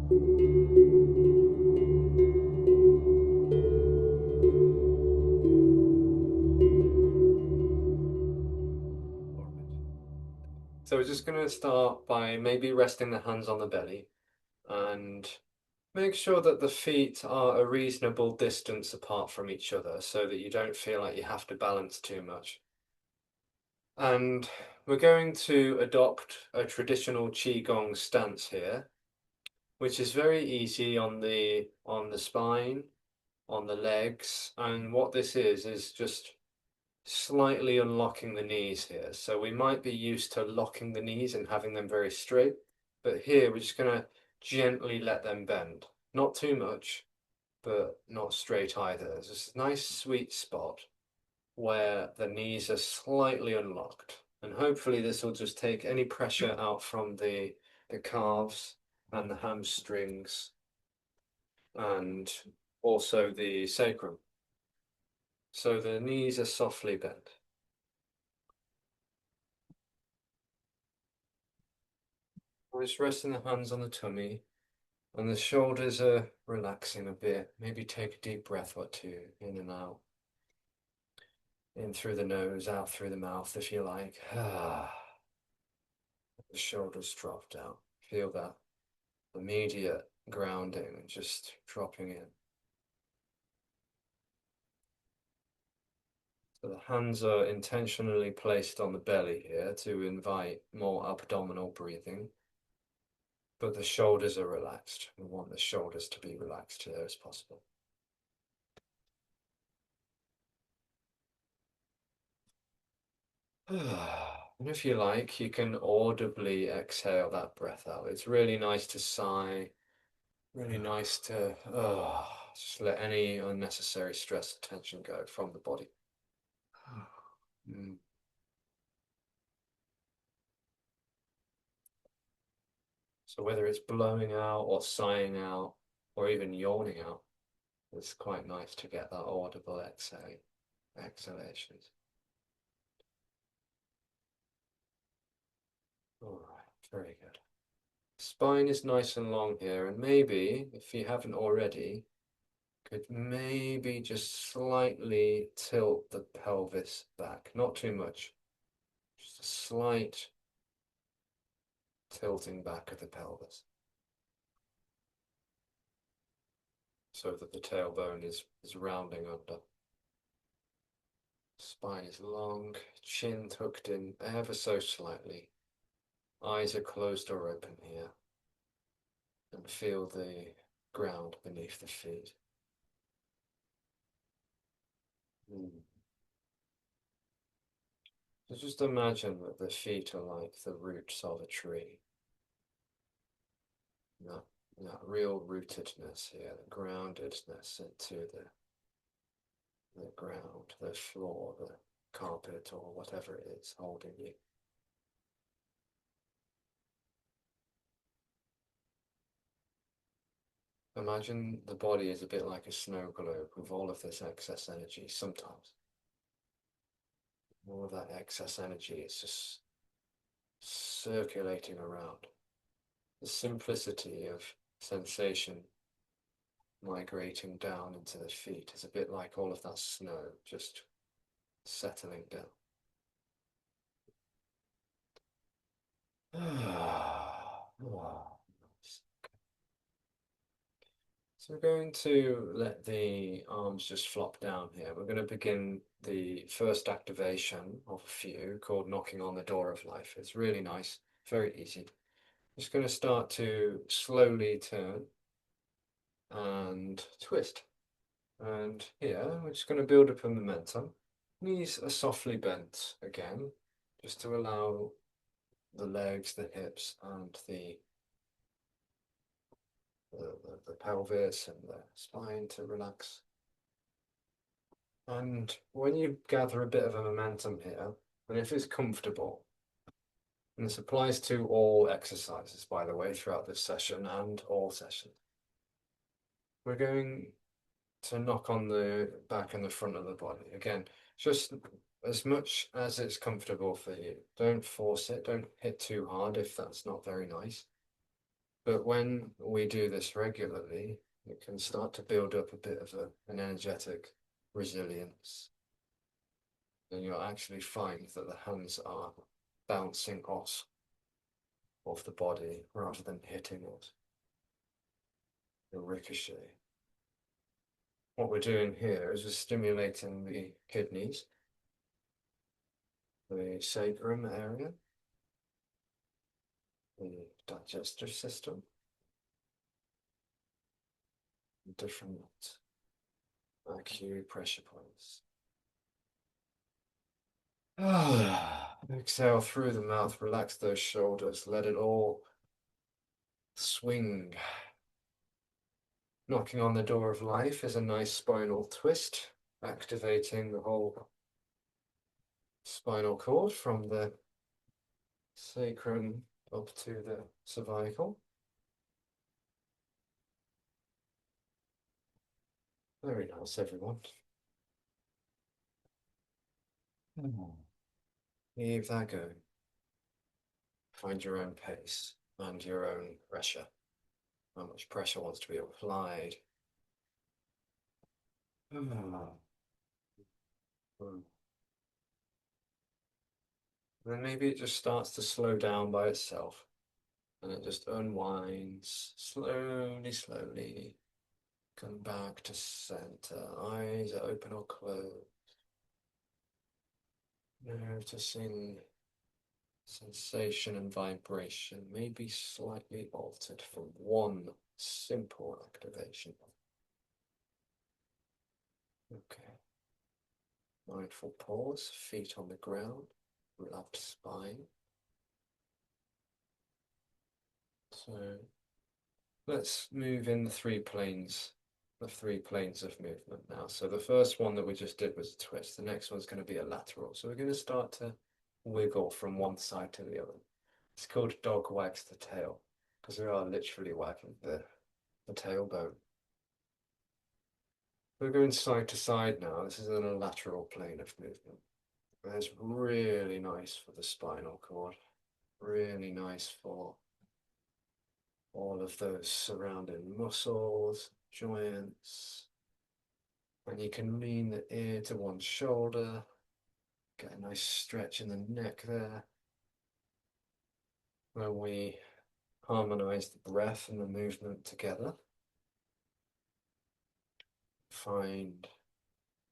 So we're just going to start by maybe resting the hands on the belly and make sure that the feet are a reasonable distance apart from each other so that you don't feel like you have to balance too much. And we're going to adopt a traditional Qigong stance here, which is very easy on the spine, on the legs, and what this is just slightly unlocking the knees here. So we might be used to locking the knees and having them very straight, but here we're just going to gently let them bend. Not too much, but not straight either. There's this nice sweet spot where the knees are slightly unlocked. And hopefully this will just take any pressure out from the calves and the hamstrings and also the sacrum. So the knees are softly bent. We're just resting the hands on the tummy and the shoulders are relaxing a bit. Maybe take a deep breath or two in and out. In through the nose, out through the mouth if you like. The shoulders drop down. Feel that immediate grounding and just dropping in. So the hands are intentionally placed on the belly here to invite more abdominal breathing. But the shoulders are relaxed. We want the shoulders to be relaxed here as possible. And if you like, you can audibly exhale that breath out. It's really nice to sigh, really nice to just let any unnecessary stress and tension go from the body. Mm. So whether it's blowing out or sighing out or even yawning out, it's quite nice to get that audible exhalations. All right, very good. Spine is nice and long here, and maybe, if you haven't already, could maybe just slightly tilt the pelvis back. Not too much, just a slight tilting back of the pelvis so that the tailbone is rounding under. Spine is long, chin tucked in ever so slightly. Eyes are closed or open here. And feel the ground beneath the feet. Mm. So just imagine that the feet are like the roots of a tree. That, that real rootedness here, the groundedness into the ground, the floor, the carpet, or whatever it is holding you. Imagine the body is a bit like a snow globe with all of this excess energy sometimes. All of that excess energy is just circulating around. The simplicity of sensation migrating down into the feet is a bit like all of that snow just settling down. So we're going to let the arms just flop down here. We're going to begin the first activation of a few called knocking on the door of life. It's really nice, very easy. Just going to start to slowly turn and twist. And here, we're just going to build up a momentum. Knees are softly bent again, just to allow the legs, the hips, and the pelvis and the spine to relax. And when you gather a bit of a momentum here, and if it's comfortable, and this applies to all exercises, by the way, throughout this session and all sessions, we're going to knock on the back and the front of the body. Again, just as much as it's comfortable for you. Don't force it, don't hit too hard if that's not very nice. But when we do this regularly, it can start to build up a bit of an energetic resilience. And you'll actually find that the hands are bouncing off the body rather than hitting it. The ricochet. What we're doing here is we're stimulating the kidneys, the sacrum area, the digestive system, different acupressure points. Exhale through the mouth, relax those shoulders, let it all swing. Knocking on the door of life is a nice spinal twist, activating the whole spinal cord from the sacrum up to the cervical. Very nice, everyone. Leave that go. Find your own pace and your own pressure. How much pressure wants to be applied. Then maybe it just starts to slow down by itself and it just unwinds slowly, slowly. Come back to center. Eyes are open or closed. Noticing sensation and vibration may be slightly altered from one simple activation. Okay. Mindful pause, feet on the ground, relaxed spine. So let's move in the three planes of movement now. So the first one that we just did was a twist. The next one's going to be a lateral. So we're going to start to wiggle from one side to the other. It's called dog wags the tail because we are literally wagging the tailbone. We're going side to side now. This is in a lateral plane of movement. That's really nice for the spinal cord. Really nice for all of those surrounding muscles, joints. And you can lean the ear to one shoulder, get a nice stretch in the neck there. When we harmonize the breath and the movement together, find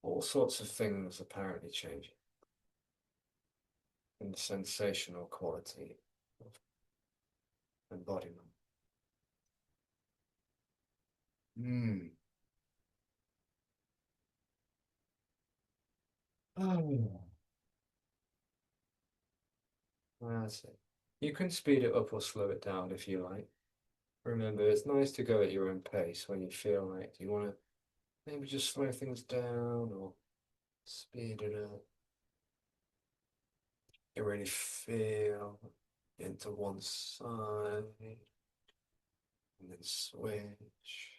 all sorts of things apparently changing in the sensational quality of embodiment. Oh, that's it. You can speed it up or slow it down if you like. Remember, it's nice to go at your own pace when you feel like you want to maybe just slow things down or speed it up. You really feel into one side and then switch.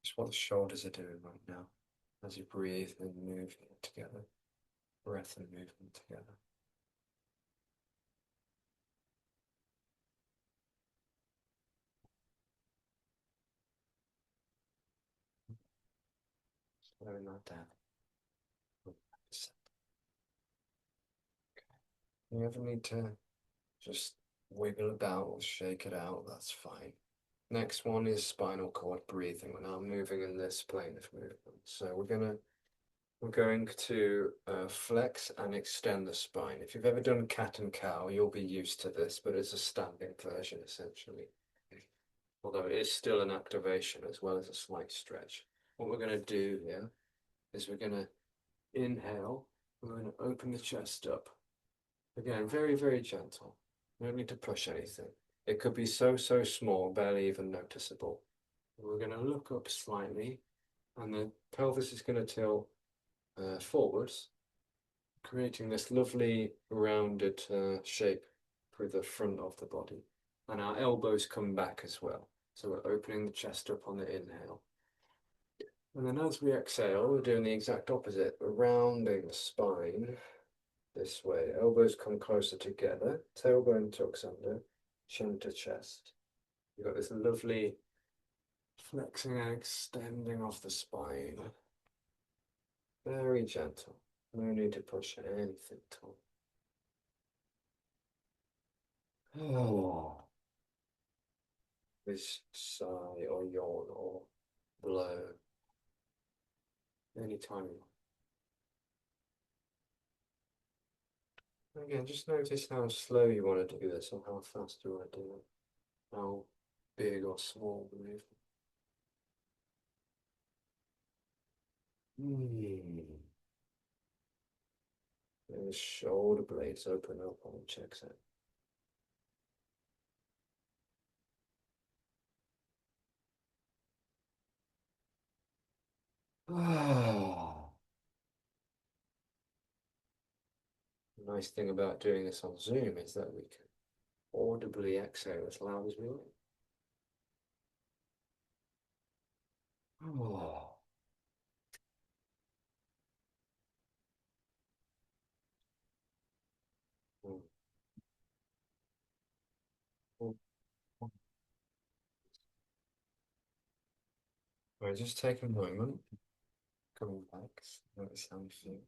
Just what the shoulders are doing right now as you breathe and move together, breath and movement together. Slowing that down. You ever need to just wiggle about or shake it out, that's fine. Next one is spinal cord breathing. We're now moving in this plane of movement. So we're going to flex and extend the spine. If you've ever done cat and cow, you'll be used to this, but it's a standing version essentially. Although it is still an activation as well as a slight stretch. What we're going to do here is we're going to inhale. We're going to open the chest up. Again, very, very gentle. You don't need to push anything. It could be so small, barely even noticeable. We're going to look up slightly, and the pelvis is going to tilt forwards, creating this lovely rounded shape through the front of the body. And our elbows come back as well. So we're opening the chest up on the inhale. And then as we exhale, we're doing the exact opposite. We're rounding the spine this way. Elbows come closer together, tailbone tucks under, chin to chest. You've got this lovely flexing and extending off the spine. Very gentle. No need to push anything at all. Oh. This sigh or yawn or blow anytime you want. Again, just notice how slow you want to do this or how fast you want to do it. How big or small the movement. The shoulder blades open up on the checks out. Ah. The nice thing about doing this on Zoom is that we can audibly exhale as loud as we like. Oh. Right, just take a moment, coming back, notice how you feel.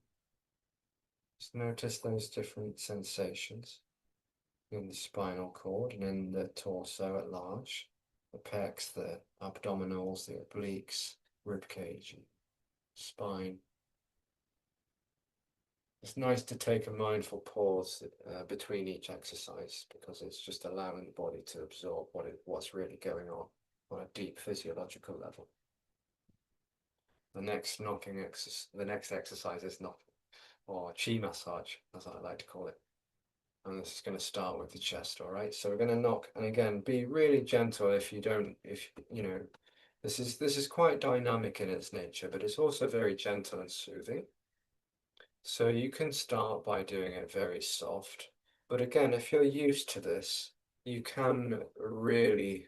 Just notice those different sensations in the spinal cord and in the torso at large, the pecs, the abdominals, the obliques, rib cage, spine. It's nice to take a mindful pause between each exercise because it's just allowing the body to absorb what's really going on a deep physiological level. The next exercise is knocking, or chi massage, as I like to call it. And this is going to start with the chest, all right? So we're going to knock, and again, be really gentle if you don't, if you know, this is quite dynamic in its nature, but it's also very gentle and soothing. So you can start by doing it very soft. But again, if you're used to this, you can really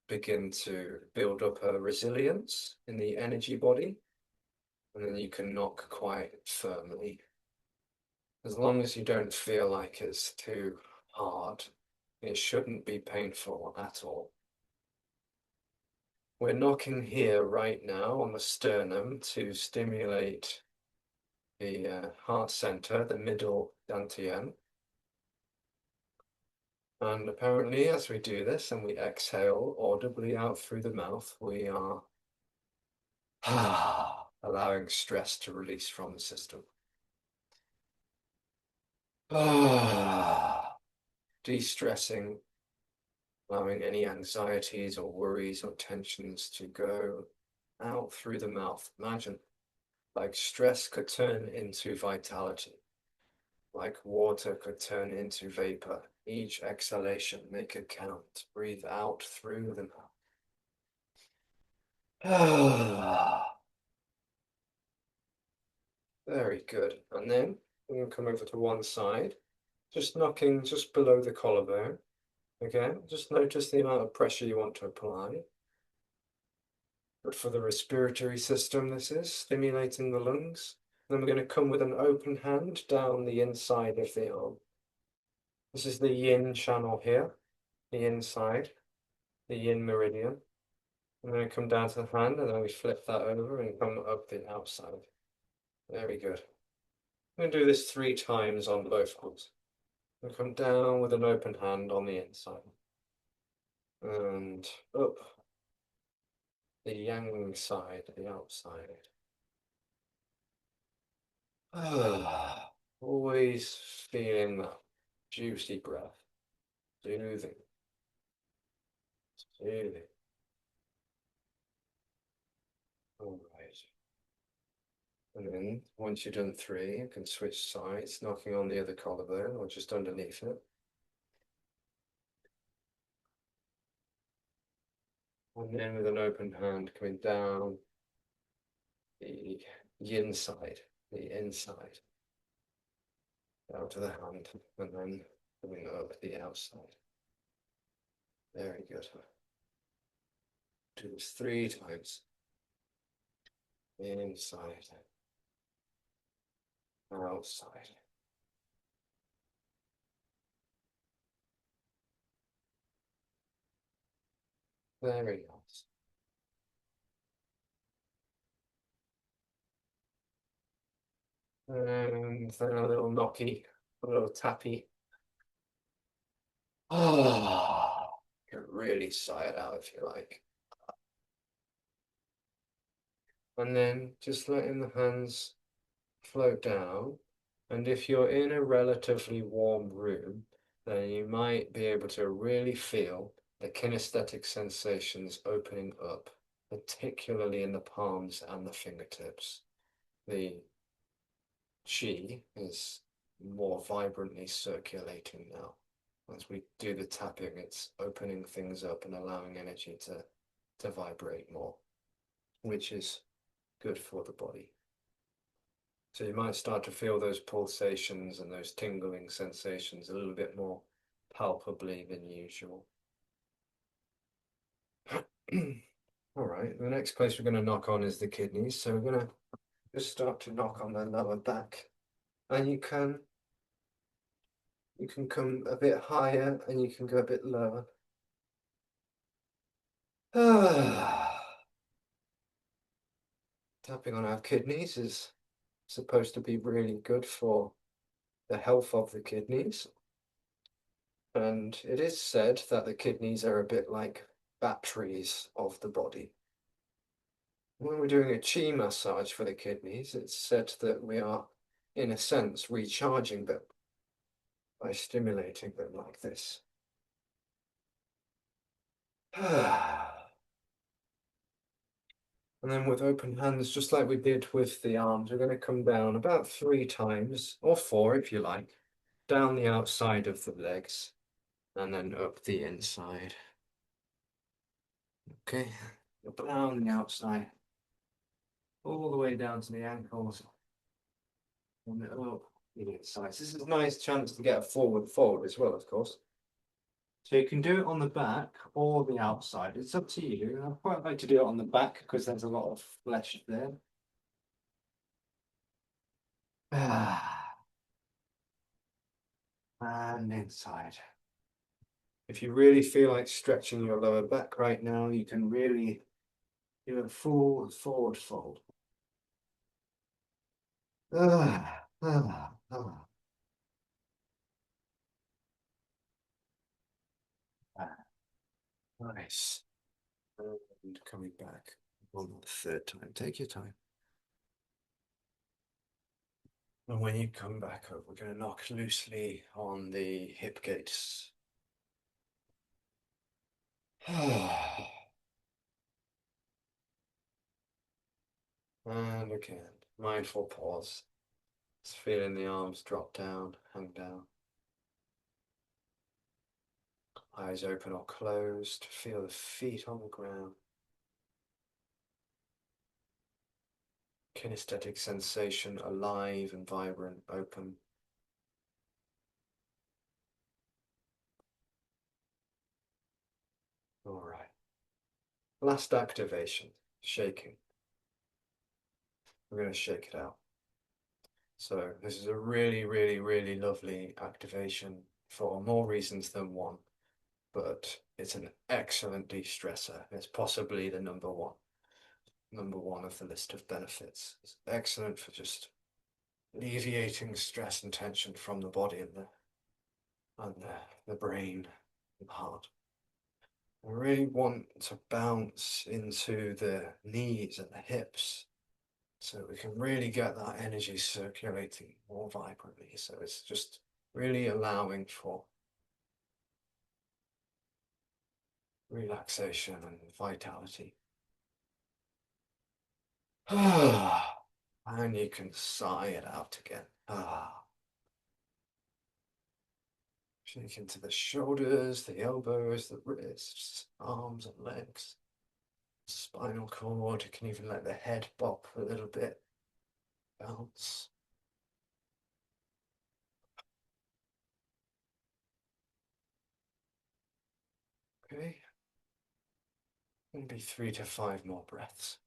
begin to build up a resilience in the energy body, and then you can knock quite firmly. As long as you don't feel like it's too hard, it shouldn't be painful at all. We're knocking here right now on the sternum to stimulate the heart center, the middle dantian. And apparently, as we do this and we exhale audibly out through the mouth, we are allowing stress to release from the system. De-stressing, allowing any anxieties or worries or tensions to go out through the mouth. Imagine, like stress could turn into vitality, like water could turn into vapor. Each exhalation, make it count. Breathe out through the mouth. Very good. And then we're going to come over to one side, just knocking just below the collarbone. Again, just notice the amount of pressure you want to apply. But for the respiratory system, this is stimulating the lungs. Then we're going to come with an open hand down the inside of the arm. This is the yin channel here, the inside, the yin meridian. I'm going to come down to the hand and then we flip that over and come up the outside. Very good. I'm going to do this 3 times on both arms. And come down with an open hand on the inside. And up the yang side, the outside. Always feeling that juicy breath. Soothing. Soothing. All right. And then once you've done 3, you can switch sides, knocking on the other collarbone or just underneath it. And then with an open hand coming down the yin side, the inside, down to the hand, and then coming up the outside. Very good. Do this 3 times. inside, outside. Very nice. And then a little knocky, a little tappy. Ah, you can really sigh it out if you like. And then just letting the hands float down. And if you're in a relatively warm room, then you might be able to really feel the kinesthetic sensations opening up, particularly in the palms and the fingertips. The chi is more vibrantly circulating now. As we do the tapping, it's opening things up and allowing energy to vibrate more, which is good for the body. So you might start to feel those pulsations and those tingling sensations a little bit more palpably than usual. All right, the next place we're going to knock on is the kidneys. So we're going to just start to knock on the lower back. And you can come a bit higher and you can go a bit lower. Tapping on our kidneys is supposed to be really good for the health of the kidneys. And it is said that the kidneys are a bit like batteries of the body. When we're doing a chi massage for the kidneys, it's said that we are, in a sense, recharging them by stimulating them like this. And then with open hands, just like we did with the arms, we're going to come down about 3 times, or 4 if you like, down the outside of the legs, and then up the inside. Okay, down the outside, all the way down to the ankles, and up the inside. This is a nice chance to get a forward fold as well, of course. So you can do it on the back or the outside. It's up to you. I quite like to do it on the back because there's a lot of flesh there. And inside. If you really feel like stretching your lower back right now, you can really do a full forward fold. Ah, ah, ah. Nice. And coming back on the third time. Take your time. And when you come back up, we're going to knock loosely on the hip gates. And again, mindful pause. Just feeling the arms drop down, hang down. Eyes open or closed. Feel the feet on the ground. Kinesthetic sensation, alive and vibrant, open. All right. Last activation, shaking. We're going to shake it out. So this is a really, really, really lovely activation for more reasons than one, but it's an excellent de-stressor. It's possibly the number one of the list of benefits. It's excellent for just alleviating stress and tension from the body and the brain and the heart. I really want to bounce into the knees and the hips so we can really get that energy circulating more vibrantly. So it's just really allowing for relaxation and vitality. And you can sigh it out again. Shake into the shoulders, the elbows, the wrists, arms and legs, spinal cord. You can even let the head bop a little bit, bounce. Okay, maybe 3 to 5 more breaths.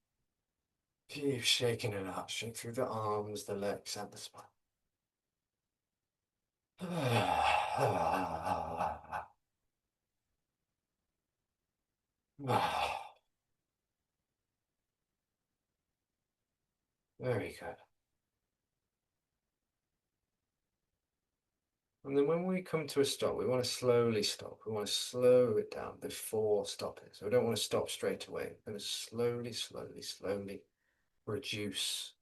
Keep shaking it out. Shake through the arms, the legs, and the spine. Very good. And then when we come to a stop, we want to slowly stop. We want to slow it down before stopping. So we don't want to stop straight away. We're going to slowly, slowly, slowly reduce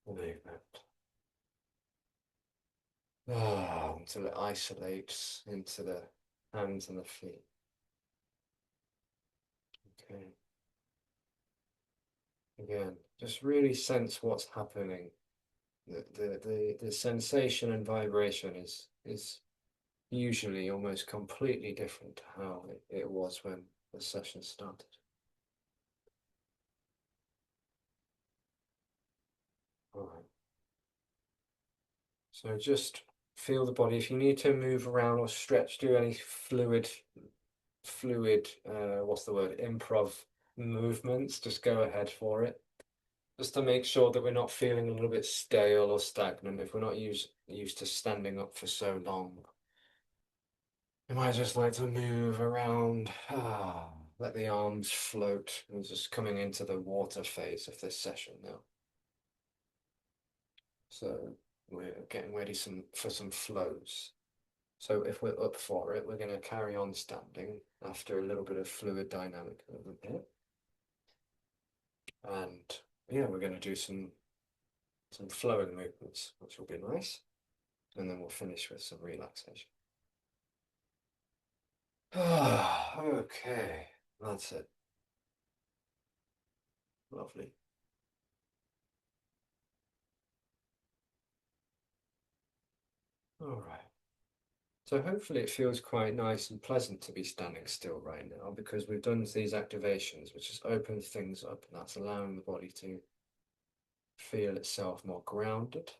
the movement. Until it isolates into the hands and the feet. Okay. Again, just really sense what's happening. The sensation and vibration is usually almost completely different to how it was when the session started. All right. So just feel the body. If you need to move around or stretch, do any what's the word, improv movements, just go ahead for it. Just to make sure that we're not feeling a little bit stale or stagnant if we're not used to standing up for so long. You might just like to move around, let the arms float. We're just coming into the water phase of this session now. So we're getting ready for some flows. So if we're up for it, we're going to carry on standing after a little bit of fluid dynamic movement here. And yeah, we're going to do some flowing movements, which will be nice. And then we'll finish with some relaxation. Okay, that's it. Lovely. All right. So hopefully it feels quite nice and pleasant to be standing still right now because we've done these activations, which just opens things up, and that's allowing the body to feel itself more grounded,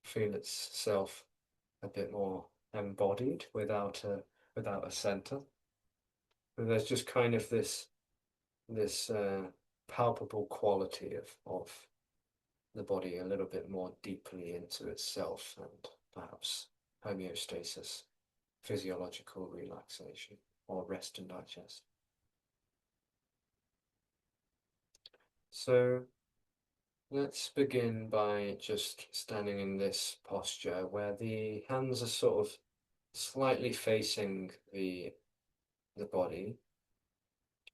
feel itself a bit more embodied without a center. But there's just kind of this palpable quality of the body a little bit more deeply into itself and perhaps homeostasis, physiological relaxation, or rest and digest. So let's begin by just standing in this posture where the hands are sort of slightly facing the body,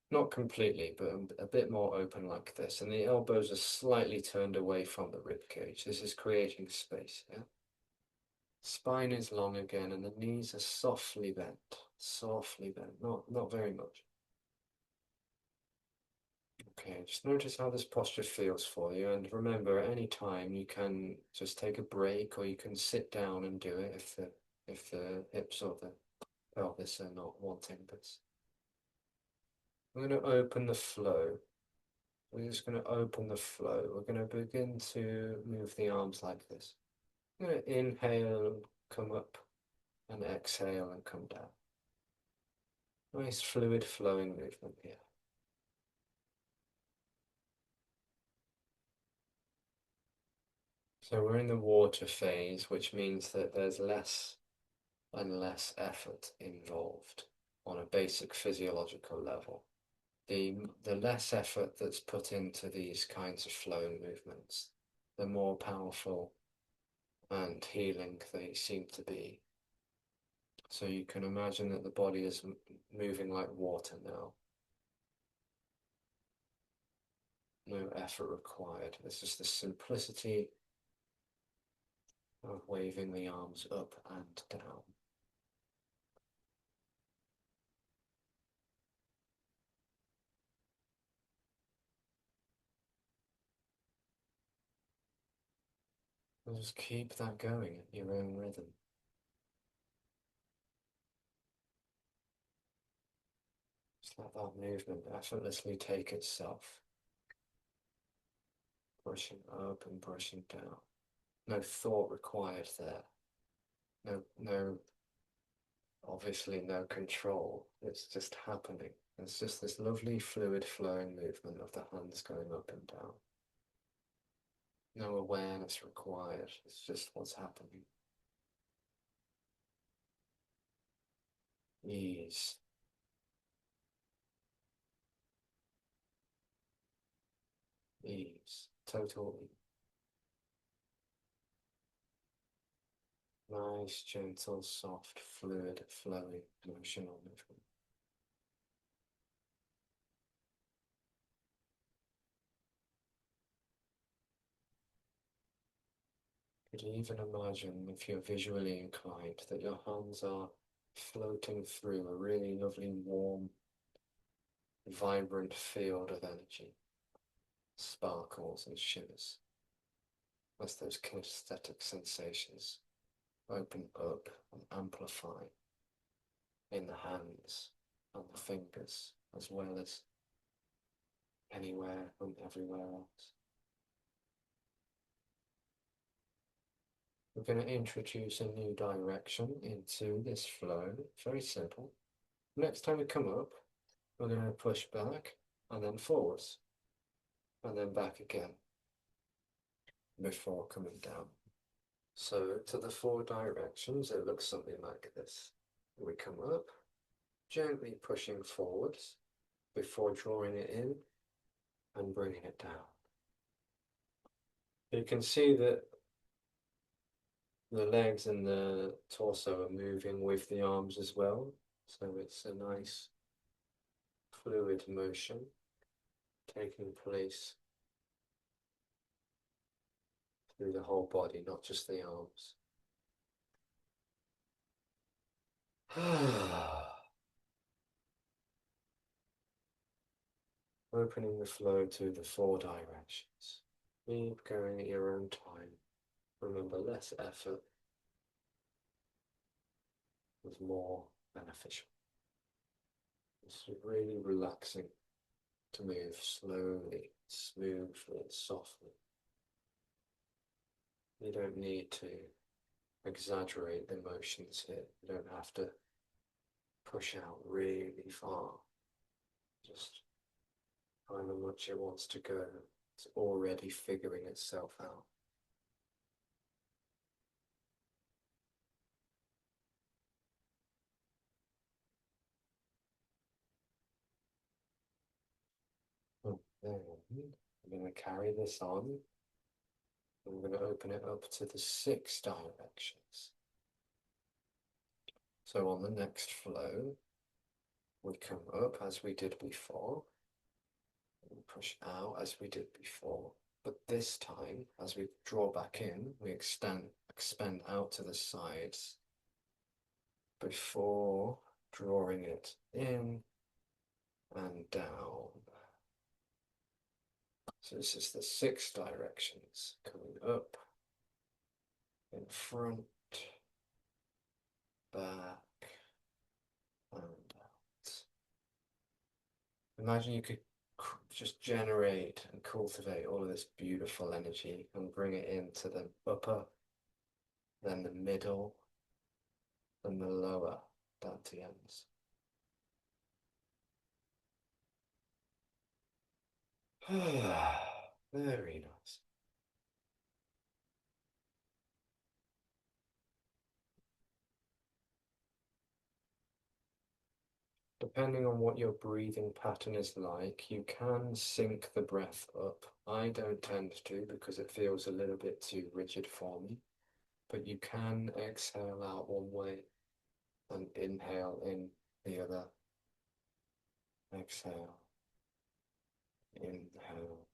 not completely, but a bit more open like this, and the elbows are slightly turned away from the rib cage. This is creating space, yeah? Spine is long again, and the knees are softly bent, not very much. Okay, just notice how this posture feels for you, and remember, at any time you can just take a break, or you can sit down and do it if the hips or the pelvis are not wanting this. We're going to open the flow. We're just going to open the flow. We're going to begin to move the arms like this. I'm going to inhale and come up, and exhale and come down. Nice fluid flowing movement here. So we're in the water phase, which means that there's less and less effort involved on a basic physiological level. The less effort that's put into these kinds of flowing movements, the more powerful and healing they seem to be. So you can imagine that the body is moving like water now. No effort required. It's just the simplicity of waving the arms up and down. And just keep that going at your own rhythm. Just let that movement effortlessly take itself. Brushing up and brushing down. No thought required there. Obviously no control. It's just happening It's just this lovely fluid flowing movement of the hands going up and down. No awareness required, it's just what's happening. Ease. Ease. Total ease. Nice, gentle, soft, fluid, flowing, emotional movement. You can even imagine, if you're visually inclined, that your hands are floating through a really lovely, warm, vibrant field of energy, sparkles and shimmers, as those kinesthetic sensations open up and amplify in the hands and the fingers, as well as anywhere and everywhere else. We're going to introduce a new direction into this flow. Very simple. Next time we come up, we're going to push back and then forwards and then back again before coming down. So to the four directions, it looks something like this. We come up, gently pushing forwards before drawing it in and bringing it down. You can see that the legs and the torso are moving with the arms as well. So it's a nice fluid motion taking place through the whole body, not just the arms. Opening the flow to the four directions. Keep going at your own time. Remember, less effort is more beneficial. It's really relaxing to move slowly, smoothly, and softly. You don't need to exaggerate the motions here. You don't have to push out really far. Just however much it wants to go. It's already figuring itself out. And then I'm going to carry this on. I'm going to open it up to the 6 directions. So on the next flow, we come up as we did before, and push out as we did before. But this time, as we draw back in, we expand out to the sides before drawing it in and down. So this is the 6 directions coming up, in front, back, and out. Imagine you could just generate and cultivate all of this beautiful energy and bring it into the upper, then the middle, then the lower dantians. Very nice. Depending on what your breathing pattern is like, you can sync the breath up. I don't tend to because it feels a little bit too rigid for me, but you can exhale out one way and inhale in the other. Exhale, inhale,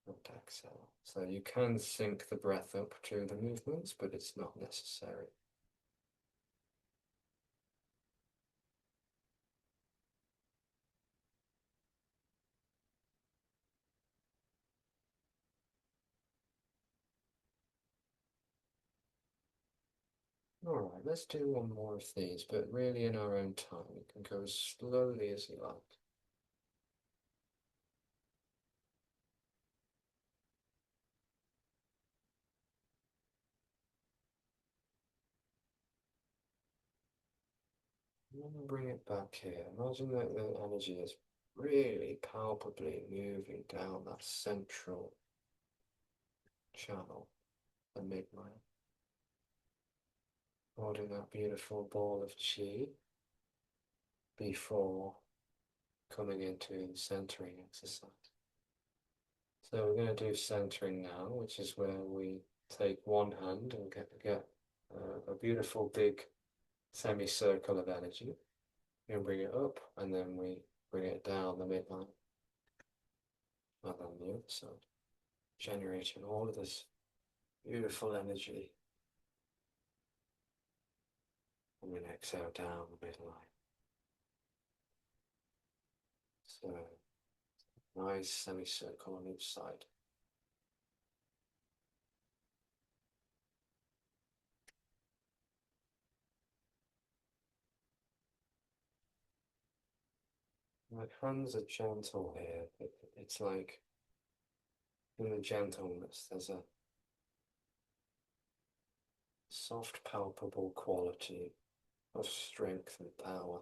and exhale. So you can sync the breath up to the movements, but it's not necessary. All right, let's do one more of these, but really in our own time. You can go as slowly as you like. Bring it back here. Imagine that the energy is really palpably moving down that central channel, the midline, holding that beautiful ball of chi before coming into the centering exercise. So we're going to do centering now, which is where we take one hand and get a beautiful big semicircle of energy. We bring it up and then we bring it down the midline and then the other side, generating all of this beautiful energy. And then exhale down the midline. So nice semicircle on each side. My hands are gentle here. It's like in the gentleness, there's a soft, palpable quality of strength and power,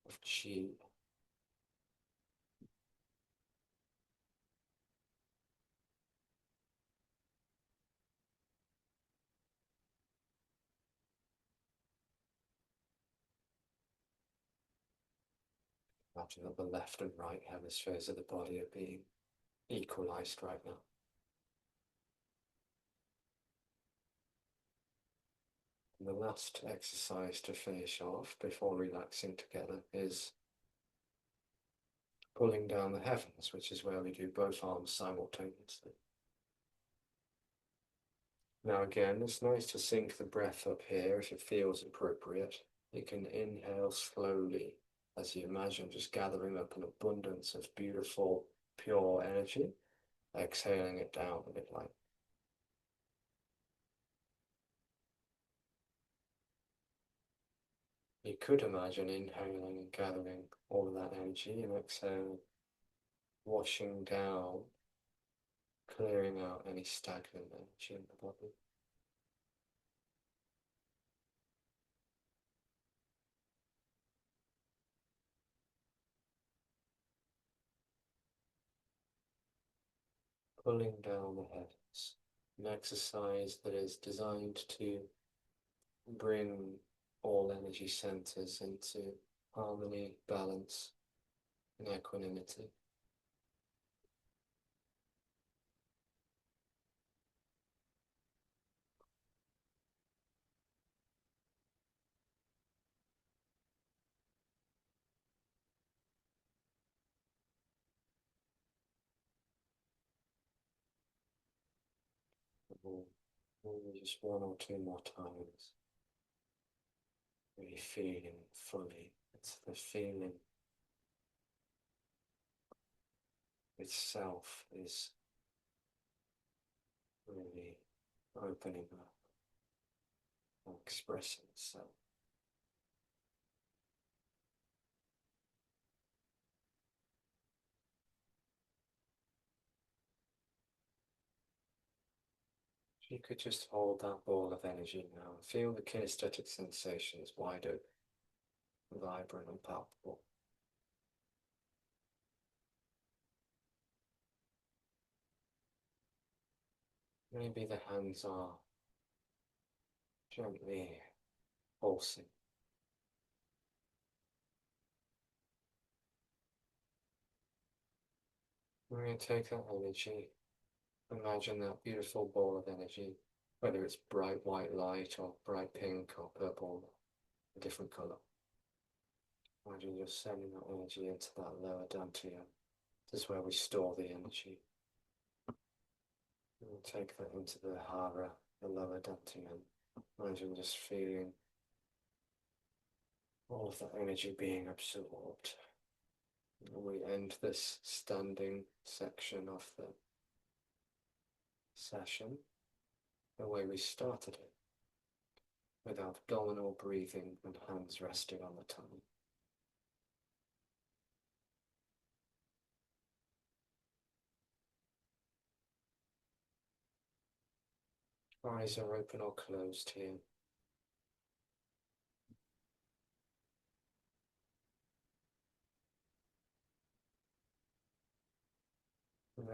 of chi. Imagine that the left and right hemispheres of the body are being equalized right now. And the last exercise to finish off before relaxing together is pulling down the heavens, which is where we do both arms simultaneously. Now again, it's nice to sync the breath up here if it feels appropriate. You can inhale slowly as you imagine just gathering up an abundance of beautiful, pure energy, exhaling it down a bit like. You could imagine inhaling and gathering all of that energy and exhaling, washing down, clearing out any stagnant energy in the body. Pulling down the heavens, an exercise that is designed to bring all energy centers into harmony, balance, and equanimity. Maybe just one or two more times. Really feeling fully. It's the feeling itself is really opening up and expressing itself. You could just hold that ball of energy now and feel the kinesthetic sensations wide open, vibrant and palpable. Maybe the hands are gently pulsing. We're going to take that energy, imagine that beautiful ball of energy, whether it's bright white light or bright pink or purple, a different colour. Imagine you're sending that energy into that lower dantian. This is where we store the energy. We'll take that into the hara, the lower dantian. Imagine just feeling all of that energy being absorbed. And we end this standing section of the session the way we started it, with abdominal breathing and hands resting on the tummy. Eyes are open or closed here.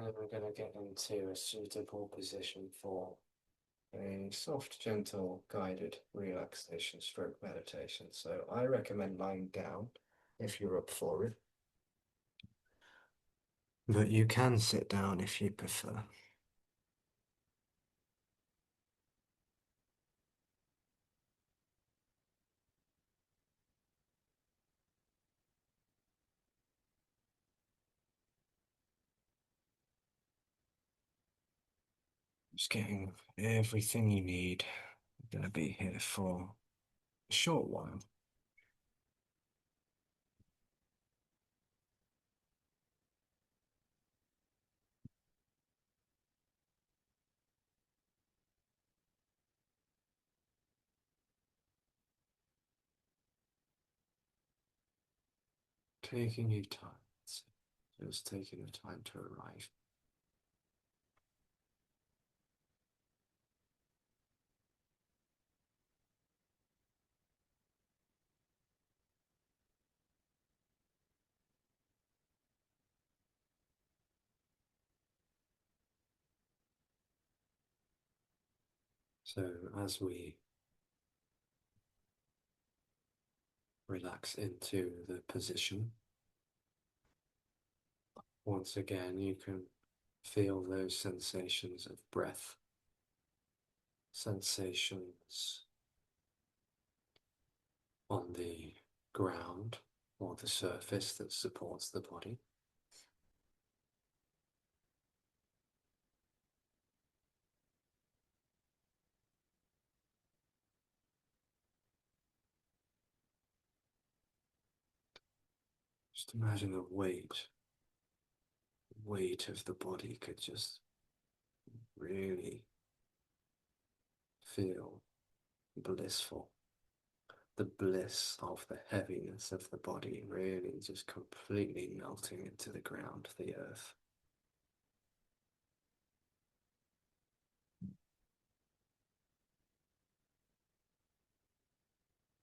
And we're going to get into a suitable position for a soft, gentle, guided relaxation stroke meditation. So I recommend lying down if you're up for it. But you can sit down if you prefer. Just getting everything you need. I'm going to be here for a short while. Taking your time. Just taking the time to arrive. So as we relax into the position, once again you can feel those sensations of breath, sensations on the ground or the surface that supports the body. Just imagine the weight of the body could just really feel blissful. The bliss of the heaviness of the body really just completely melting into the ground, the earth.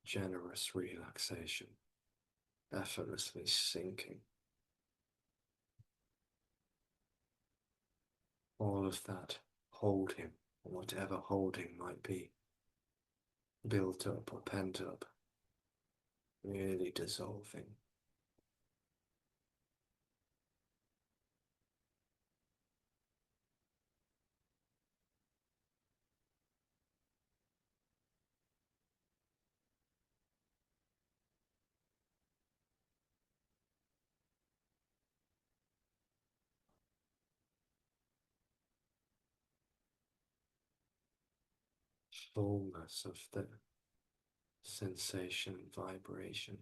Generous relaxation, effortlessly sinking. All of that holding, whatever holding might be, built up or pent up, really dissolving. Fullness of the sensation, vibration,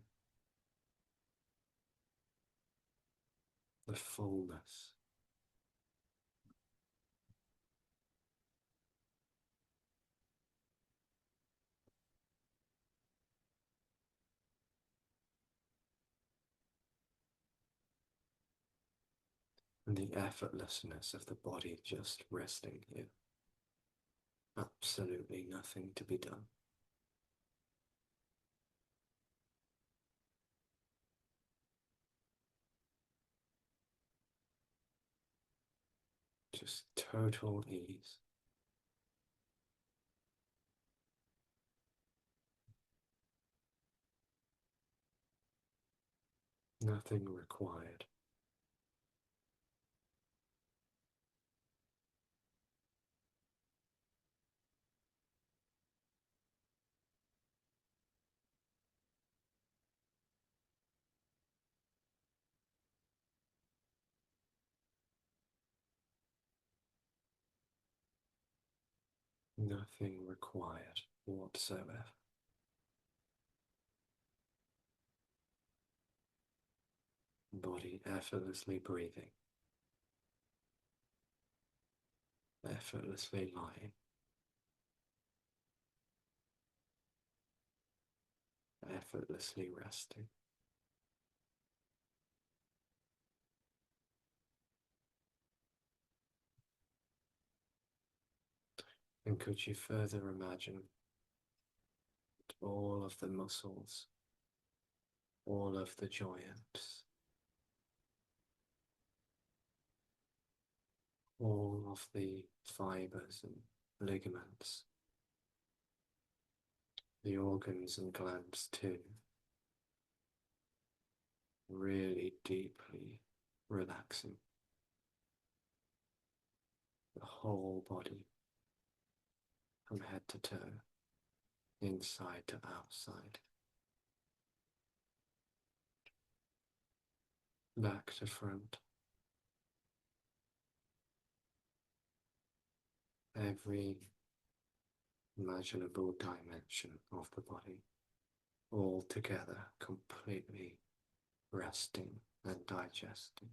the fullness. And the effortlessness of the body just resting here. Absolutely nothing to be done. Just total ease. Nothing required. Nothing required whatsoever. Body effortlessly breathing, effortlessly lying, effortlessly resting. And could you further imagine all of the muscles, all of the joints, all of the fibers and ligaments, the organs and glands too, really deeply relaxing the whole body from head to toe, inside to outside, back to front. Every imaginable dimension of the body, all together, completely resting and digesting.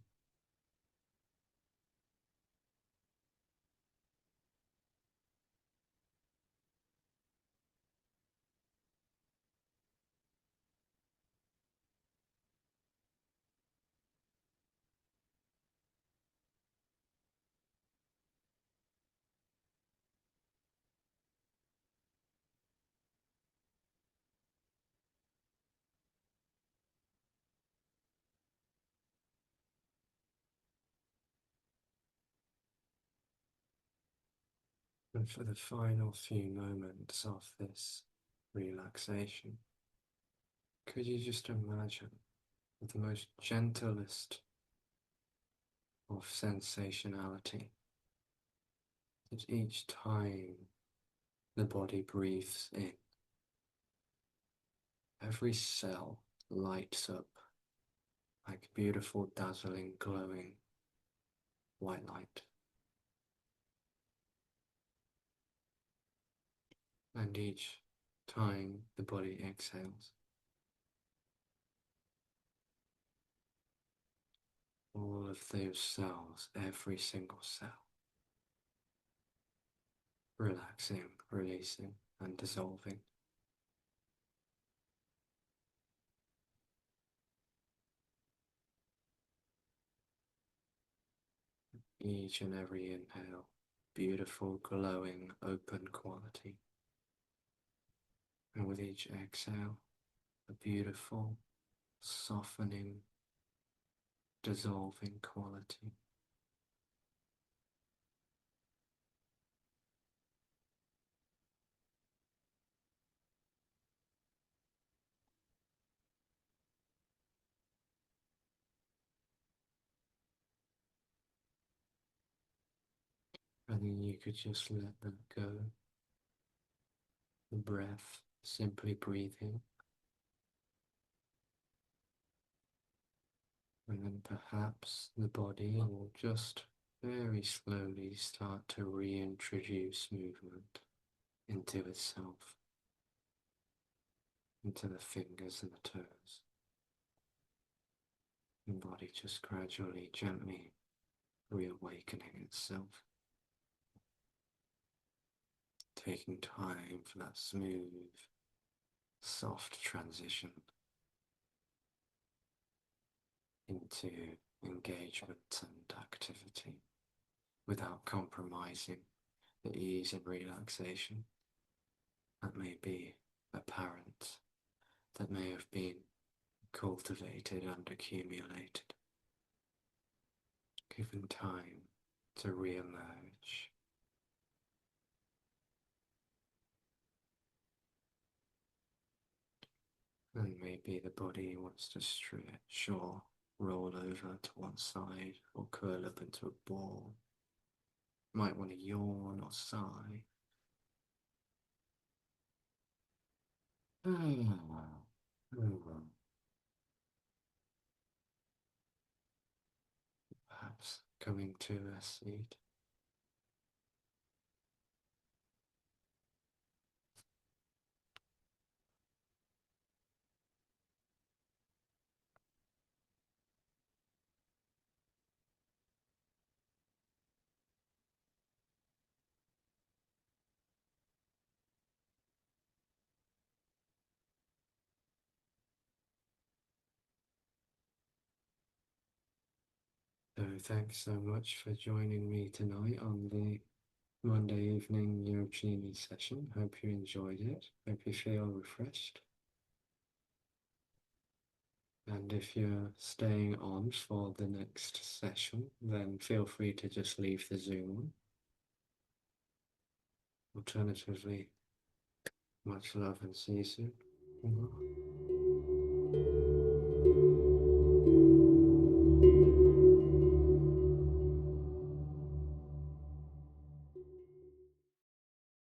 And for the final few moments of this relaxation, could you just imagine with the most gentlest of sensationality that each time the body breathes in, every cell lights up like beautiful, dazzling, glowing white light. And each time the body exhales, all of those cells, every single cell, relaxing, releasing, and dissolving. Each and every inhale, beautiful, glowing, open quality. And with each exhale, a beautiful, softening, dissolving quality. And then you could just let that go. The breath, simply breathing. And then perhaps the body will just very slowly start to reintroduce movement into itself, into the fingers and the toes. The body just gradually, gently reawakening itself, taking time for that smooth, soft transition into engagement and activity without compromising the ease and relaxation that may be apparent, that may have been cultivated and accumulated, given time to re-emerge. And maybe the body wants to stretch or roll over to one side or curl up into a ball. Might want to yawn or sigh. Perhaps coming to a seat. So thanks so much for joining me tonight on the Monday evening Yorkshire session. Hope you enjoyed it. Hope you feel refreshed. And if you're staying on for the next session, then feel free to just leave the Zoom. Alternatively, much love and see you soon.